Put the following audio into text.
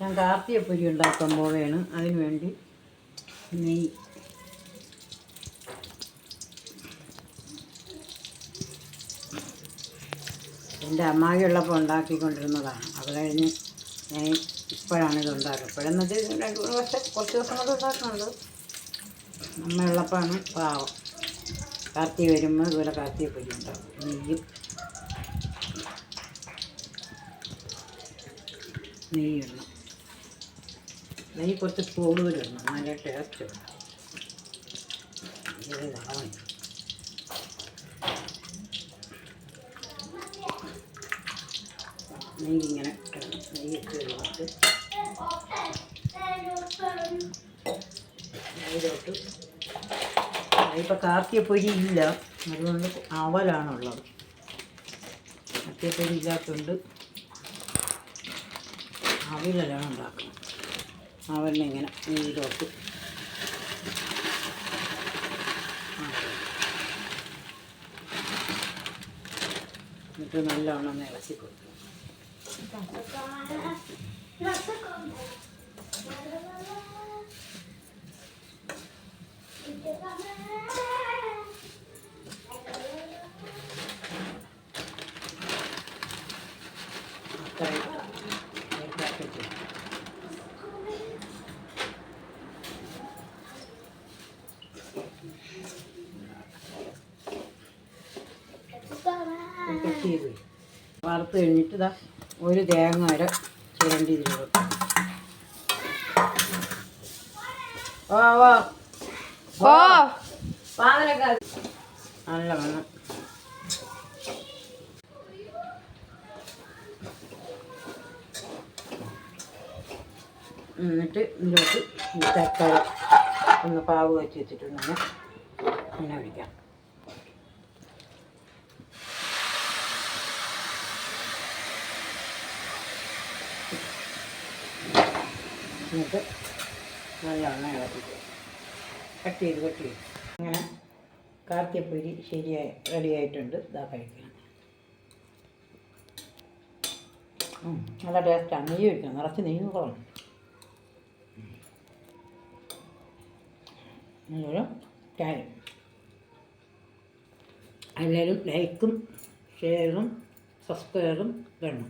ഞാൻ കാർത്തികപ്പൊരി ഉണ്ടാക്കാൻ പോവുകയാണ്. അതിന് വേണ്ടി നെയ്യ്. എൻ്റെ അമ്മായി ഉള്ളപ്പോൾ ഉണ്ടാക്കിക്കൊണ്ടിരുന്നതാണ്. അത് കഴിഞ്ഞ് ഞാൻ ഇപ്പോഴാണ് ഇത് ഉണ്ടാക്കുന്നത്. ഇപ്പോഴെന്നത് 2-3 വർഷം കുറച്ച് ദിവസം കൊണ്ട് ഉണ്ടാക്കുന്നുണ്ട്. അമ്മ ഉള്ളപ്പോഴാണ് പാവം. കാർത്തിക വരുമ്പോൾ ഇതുപോലെ കാർത്തികപ്പൊരി ഉണ്ടാകും. നെയ്യിടണം. നെയ്യ് കുറച്ച് കൂടുതലിടണം, നല്ല ടേസ്റ്റ് ഉണ്ട്. നെയ്യ് ഇങ്ങനെ ഇടണം. നെയ്യ് ഇട്ട് കഴിഞ്ഞിട്ട് അതിലോട്ട് ഇപ്പോൾ കാർത്തികപ്പൊരി ഇല്ല, അതുകൊണ്ട് അവലാണുള്ളത്. കാർത്തികപ്പൊരി ഇല്ലാത്തതുകൊണ്ട് അവിലെല്ലാം ഉണ്ടാക്കണം. അവലിനെ ഇങ്ങനെ നെയ്യിലോട്ട് എന്നിട്ട് നല്ലവണ്ണം ഇളക്കി കൊടുക്കും. വറുത്ത് കഴിഞ്ഞിട്ട് ഇതാ ഒരു തേങ്ങ വരെ ചിരണ്ടി ഇതിൽ നല്ല വേണം. എന്നിട്ട് ഇതിലോട്ട് തക്കാളി ഒന്ന് പാവ് വെച്ച് വെച്ചിട്ടുണ്ടെങ്കിൽ അങ്ങനെ ഒഴിക്കാം. എന്നിട്ട് നല്ലവണ്ണം ഇളക്കി കട്ട് ചെയ്ത് അങ്ങനെ കാർത്തികപ്പൊരി ശരിയായി റെഡിയായിട്ടുണ്ട്. ഇതാ കഴിക്കണം. നല്ല ടേസ്റ്റാണ്. നെയ്യ് ഒഴിക്കണം, നിറച്ച് നെയ്യ് കുറവാണ്. നല്ലൊരു കാര്യം. എല്ലാവരും ലൈക്കും ഷെയറും സബ്സ്ക്രൈബും വേണം.